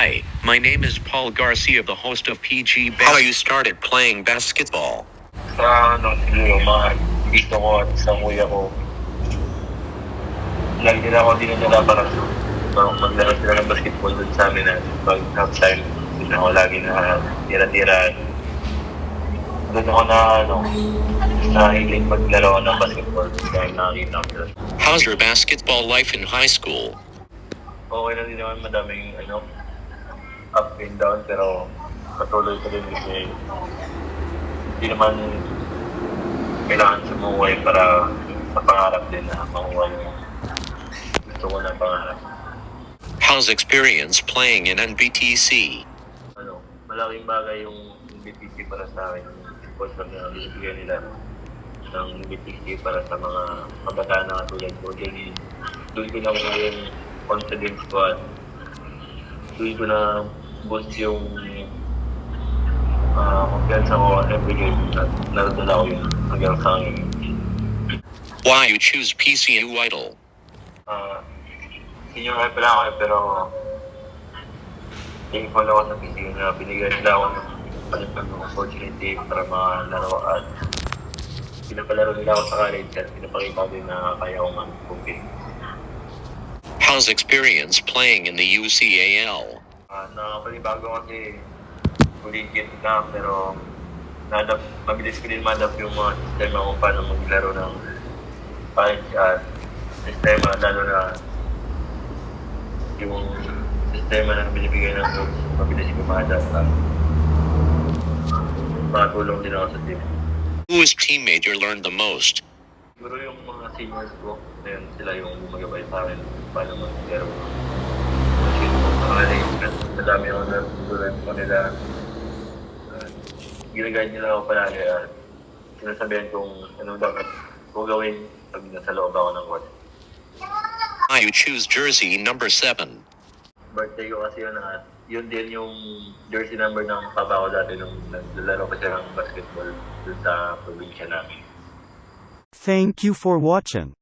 Hi, my name is Paul Garcia, the host of PG How you started playing basketball? Sa ano, siguro, mga gusto ko at sa kuya ko, lagi nila ako dinadala para maglaro sila ng basketball dun sa amin na pag halftime, dun ako lagi na tira-tira. Doon ako na, nahilig maglaro ng basketball dahil nakakita ko sila. How's your basketball life in high school? Okay na din naman, madaming, up and down, pero patuloy ko din kasi hindi naman kailangan sumuway para sa pangarap din na makuha yung gusto ko na pangarap. How's experience playing in NBTC? Malaking bagay yung BTC para sa akin. Yung sponsor na binibigyan nila ng BTC para sa mga kabataan na katulad ko. Doon ko na yung confidence ko at doon ko na boost yung kumpiyansa ko every game at naradala ko yun hanggang sa akin. Why you choose PCU Idol? Senior high pa lang ako pero thankful ako sa PCU na binigyan nila ako ng palitan ng opportunity para makalaro at pinapalaro nila ako sa college at pinapakita din na kaya ko mag-compete. How's experience playing in the UCAL? Nakapanibago kasi collegiate na pero mabilis ko din ma-adapt yung mga sistema kung paano maglaro ng college at sistema lalo na yung sistema na binibigay ng coach, mabilis ko ma-adapt at makatulong din ako sa team. Whose teammate you learned the most? Siguro yung mga seniors ko, ayun, sila yung gumagabay sa akin paano maglaro. Madami ako na tulad ko nila. Ginaguide nila ako palagi at sinasabihan kung anong dapat ko gawin pag nasa loob ako ng court. Why you choose jersey number 7? Birthday ko kasi yun at yun din yung jersey number ng papa ko dati nung naglalaro ko siya ng basketball dun sa probinsya namin. Thank you for watching.